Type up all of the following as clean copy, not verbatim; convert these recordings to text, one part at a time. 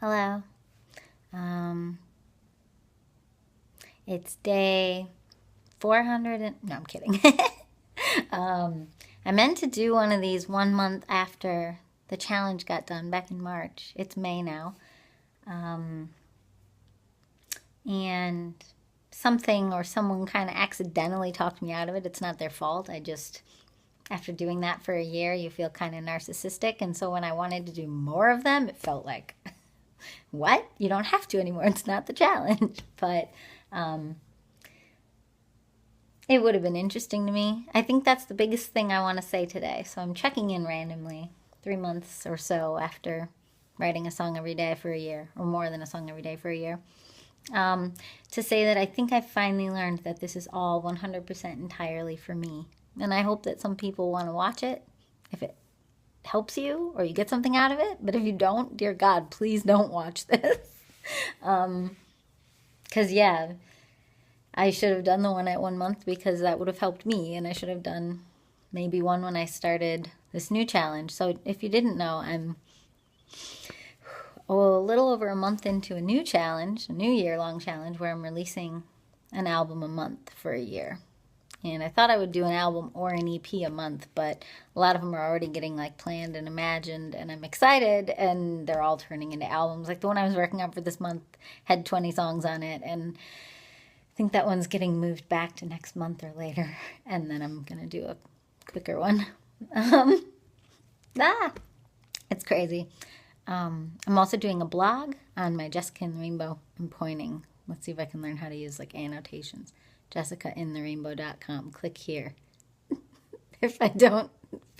Hello. Um, it's day 400 and... No, I'm kidding. um, I meant to do one of these 1 month after the challenge got done back in March. It's May now. Um, and something or someone kind of accidentally talked me out of it. It's not their fault. After doing that for a year, you feel kind of narcissistic. And so when I wanted to do more of them, it felt like, what? You don't have to anymore. It's not the challenge. But um, it would have been interesting to me. I think that's the biggest thing I want to say today. So I'm checking in randomly 3 months or so after writing a song every day for a year, or more than a song every day for a year, um, to say that I think I've finally learned that this is all 100% entirely for me. And I hope that some people want to watch it if it helps you or you get something out of it. But if you don't, dear God, please don't watch this. Because, yeah, I should have done the one at 1 month because that would have helped me. And I should have done maybe one when I started this new challenge. So if you didn't know, I'm a little over a month into a new challenge, a new year-long challenge where I'm releasing an album a month for a year. And I thought I would do an album or an EP a month, but a lot of them are already getting like planned and imagined, and I'm excited, and they're all turning into albums. Like the one I was working on for this month had 20 songs on it, and I think that one's getting moved back to next month or later, and then I'm gonna do a quicker one. Um, ah, it's crazy. I'm also doing a blog on my Jessica in the Rainbow. I'm pointing. Let's see if I can learn how to use like annotations. JessicaInTheRainbow.com. Click here. If I don't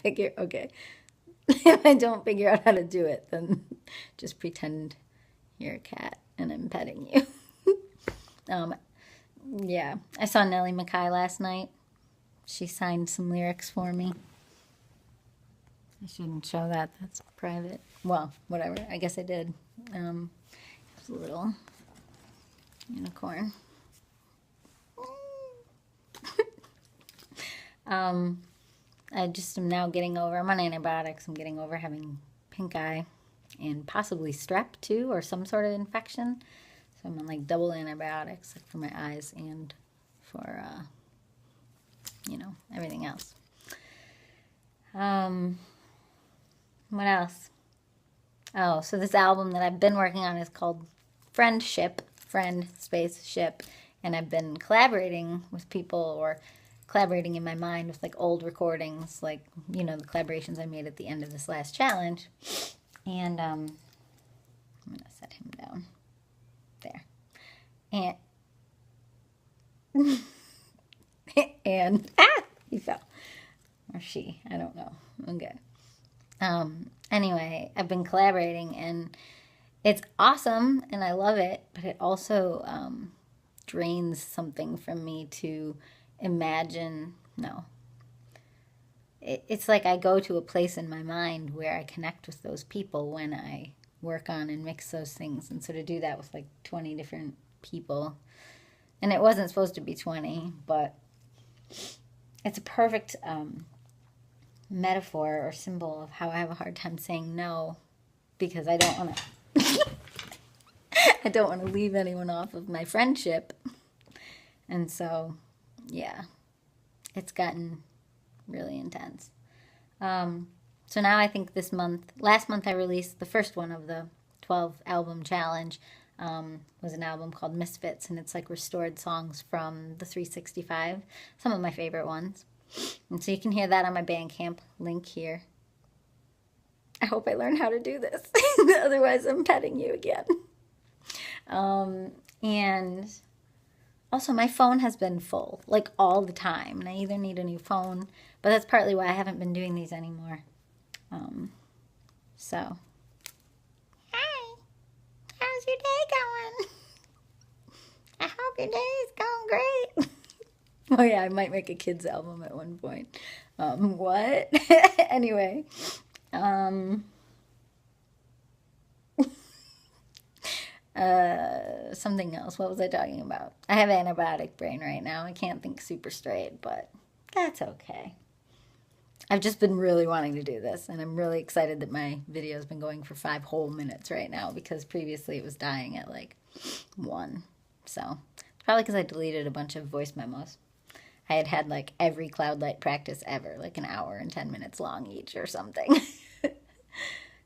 okay. If I don't figure out how to do it, then just pretend you're a cat and I'm petting you. um, yeah, I saw Nellie McKay last night. She signed some lyrics for me. I shouldn't show that. That's private. Well, whatever. I guess I did. It's a little unicorn. I just am now getting over. I'm on antibiotics. I'm getting over having pink eye and possibly strep too, or some sort of infection. So I'm on like double antibiotics, like for my eyes and for everything else. What else? Oh, so this album that I've been working on is called Friendship, Friend Space Ship, and I've been collaborating with people or collaborating in my mind with like old recordings, like the collaborations I made at the end of this last challenge. And I'm gonna set him down there. And and he fell, or she, I don't know. Okay. Anyway, I've been collaborating and it's awesome and I love it, but it also drains something from me to imagine. No. It's like I go to a place in my mind where I connect with those people when I work on and mix those things. And so to do that with like 20 different people, and it wasn't supposed to be 20, but it's a perfect metaphor or symbol of how I have a hard time saying no because I don't want to I don't want to leave anyone off of my friendship. And so, yeah, it's gotten really intense. So now I think last month I released the first one of the 12 album challenge. Was an album called Misfits, and it's like restored songs from the 365, some of my favorite ones. And so you can hear that on my Bandcamp link here. I hope I learn how to do this. Otherwise, I'm petting you again. And also, my phone has been full, like all the time. And I either need a new phone, but that's partly why I haven't been doing these anymore. So, hi, how's your day going? I hope your day is going great. Oh, yeah, I might make a kids' album at one point. What? Anyway, something else. What was I talking about? I have antibiotic brain right now. I can't think super straight, but that's okay. I've just been really wanting to do this, and I'm really excited that my video's been going for 5 whole minutes right now, because previously it was dying at like 1. So it's probably because I deleted a bunch of voice memos. I had like every Cloudlight practice ever, like an hour and 10 minutes long each or something.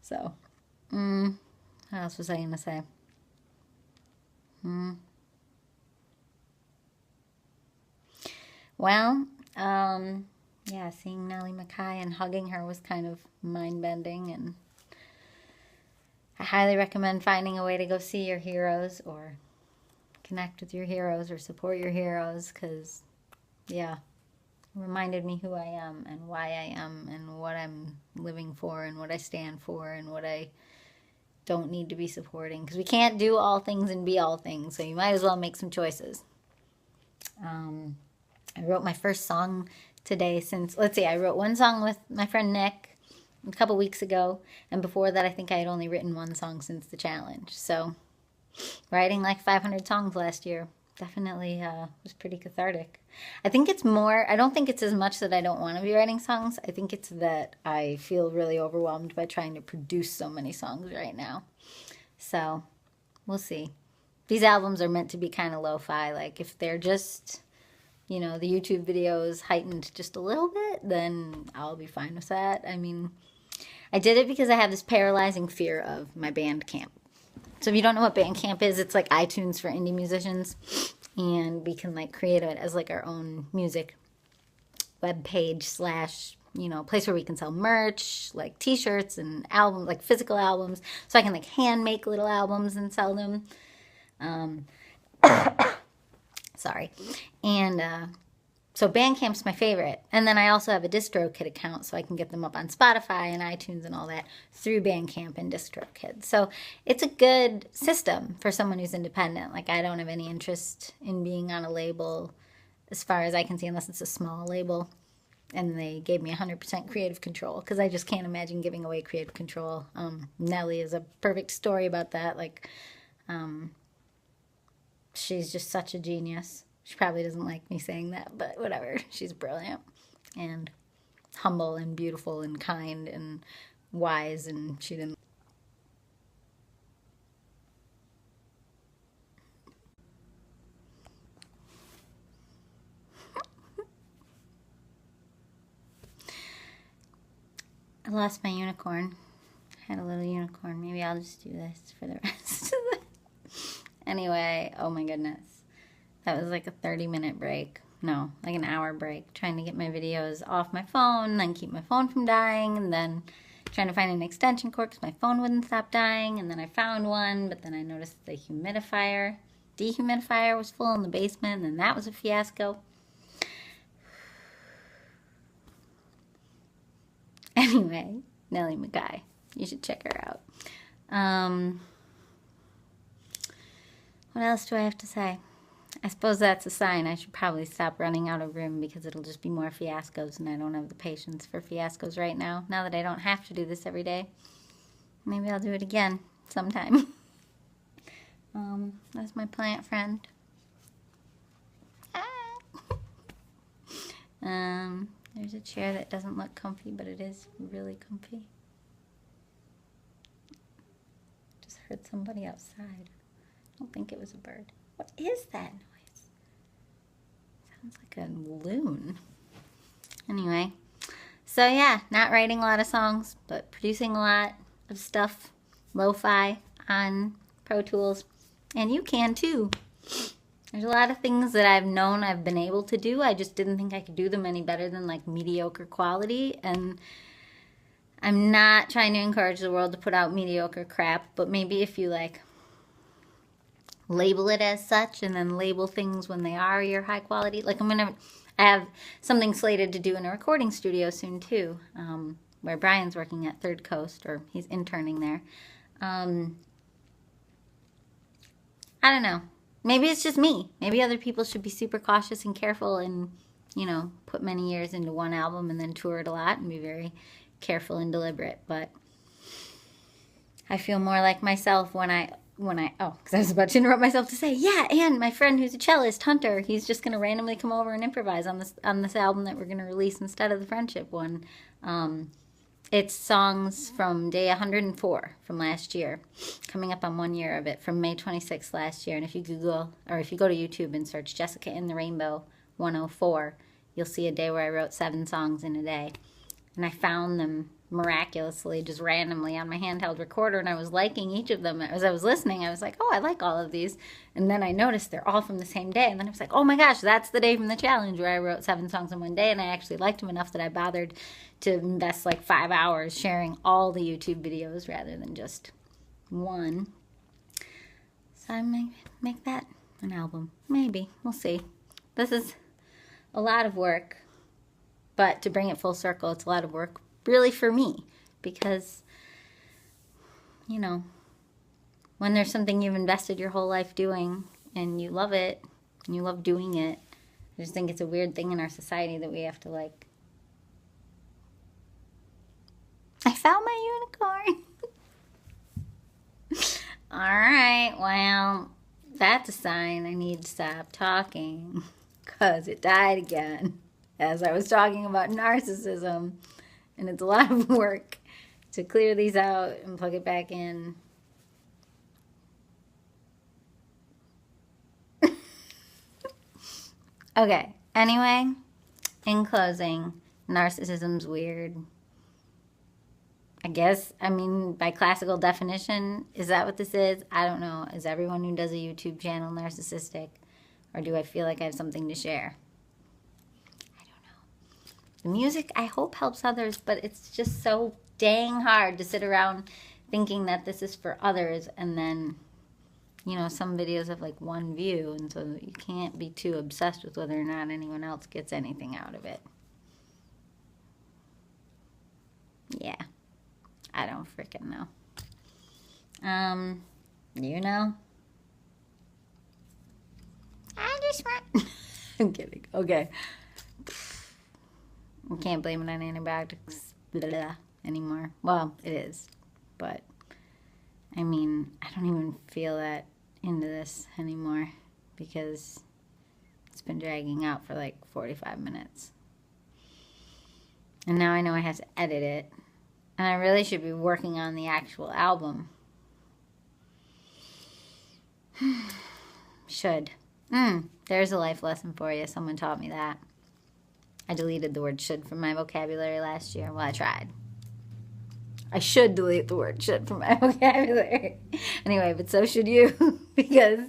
So, what else was I going to say? Well, yeah, seeing Nellie Mackay and hugging her was kind of mind-bending, and I highly recommend finding a way to go see your heroes or connect with your heroes or support your heroes, because, yeah, it reminded me who I am and why I am and what I'm living for and what I stand for and what I don't need to be supporting, because we can't do all things and be all things, so you might as well make some choices. I wrote my first song today since, let's see, I wrote one song with my friend Nick a couple weeks ago, and before that I think I had only written one song since the challenge. So writing like 500 songs last year definitely was pretty cathartic. I think it's more, I don't think it's as much that I don't want to be writing songs. I think it's that I feel really overwhelmed by trying to produce so many songs right now. So we'll see. These albums are meant to be kind of lo-fi. Like if they're just, you know, the YouTube videos heightened just a little bit, then I'll be fine with that. I mean, I did it because I have this paralyzing fear of my Bandcamp. So if you don't know what Bandcamp is, it's like iTunes for indie musicians, and we can like create it as like our own music web page slash, you know, place where we can sell merch, like t-shirts and albums, like physical albums. So I can like hand make little albums and sell them. Sorry. And so Bandcamp's my favorite. And then I also have a DistroKid account, so I can get them up on Spotify and iTunes and all that through Bandcamp and DistroKid. So it's a good system for someone who's independent. Like, I don't have any interest in being on a label as far as I can see, unless it's a small label. And they gave me 100% creative control, because I just can't imagine giving away creative control. Nellie is a perfect story about that. Like, she's just such a genius. She probably doesn't like me saying that, but whatever. She's brilliant and humble and beautiful and kind and wise, and she didn't. I lost my unicorn. I had a little unicorn. Maybe I'll just do this for the rest of the... Anyway, oh my goodness. That was like a 30-minute break. No, like an hour break. Trying to get my videos off my phone, then keep my phone from dying, and then trying to find an extension cord because my phone wouldn't stop dying, and then I found one, but then I noticed the dehumidifier was full in the basement, and then that was a fiasco. Anyway, Nellie Mackay. You should check her out. What else do I have to say? I suppose that's a sign I should probably stop running out of room, because it'll just be more fiascos, and I don't have the patience for fiascos right now. Now that I don't have to do this every day, maybe I'll do it again sometime. That's my plant friend. There's a chair that doesn't look comfy, but it is really comfy. Just heard somebody outside. I don't think it was a bird. What is that noise? Sounds like a loon. Anyway, so yeah, not writing a lot of songs, but producing a lot of stuff, lo-fi on Pro Tools. And you can too. There's a lot of things that I've known I've been able to do. I just didn't think I could do them any better than like mediocre quality. And I'm not trying to encourage the world to put out mediocre crap, but maybe if you like label it as such and then label things when they are your high quality. Like I have something slated to do in a recording studio soon too, where Brian's working at Third Coast, or he's interning there. I don't know. Maybe it's just me. Maybe other people should be super cautious and careful and, you know, put many years into one album and then tour it a lot and be very careful and deliberate. But I feel more like myself when I because I was about to interrupt myself to say, yeah, and my friend who's a cellist, Hunter, he's just going to randomly come over and improvise on this album that we're going to release instead of the Friendship one. It's songs from day 104 from last year, coming up on 1 year of it, from May 26th last year. And if you Google, or if you go to YouTube and search Jessica in the Rainbow 104, you'll see a day where I wrote 7 songs in a day. And I found them miraculously, just randomly on my handheld recorder, and I was liking each of them. As I was listening, I was like, oh, I like all of these. And then I noticed they're all from the same day. And then I was like, oh my gosh, that's the day from the challenge where I wrote 7 songs in one day. And I actually liked them enough that I bothered to invest like 5 hours sharing all the YouTube videos rather than just one. So I might make that an album. Maybe. We'll see. This is a lot of work. But to bring it full circle, it's a lot of work really for me, because, you know, when there's something you've invested your whole life doing and you love it and you love doing it, I just think it's a weird thing in our society that we have to, like, I found my unicorn. All right, well, that's a sign I need to stop talking, because it died again as I was talking about narcissism. And it's a lot of work to clear these out and plug it back in. Okay, anyway, in closing, narcissism's weird. I guess, I mean, by classical definition, is that what this is? I don't know. Is everyone who does a YouTube channel narcissistic? Or do I feel like I have something to share? The music, I hope, helps others, but it's just so dang hard to sit around thinking that this is for others, and then, you know, some videos have like 1 view, and so you can't be too obsessed with whether or not anyone else gets anything out of it. Yeah, I don't freaking know. You know? I just want... I'm kidding. Okay. I can't blame it on antibiotics anymore. Well, it is. But, I mean, I don't even feel that into this anymore because it's been dragging out for like 45 minutes. And now I know I have to edit it. And I really should be working on the actual album. Should. There's a life lesson for you. Someone taught me that. I deleted the word should from my vocabulary last year. Well, I tried. I should delete the word should from my vocabulary. Anyway, but so should you, because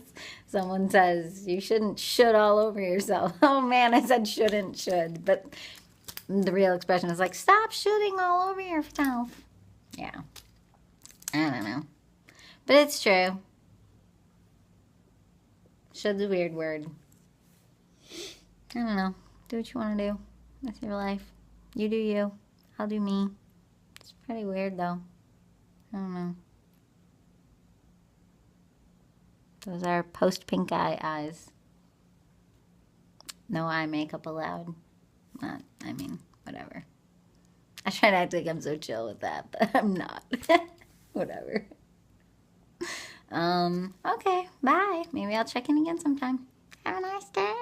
someone says you shouldn't should all over yourself. Oh man, I said shouldn't should, but the real expression is like, stop shooting all over yourself. Yeah. I don't know. But it's true. Should's a weird word. I don't know. Do what you want to do with your life. You do you. I'll do me. It's pretty weird, though. I don't know. Those are post-pink eye eyes. No eye makeup allowed. I mean, whatever. I try to act like I'm so chill with that, but I'm not. Whatever. Okay, bye. Maybe I'll check in again sometime. Have a nice day.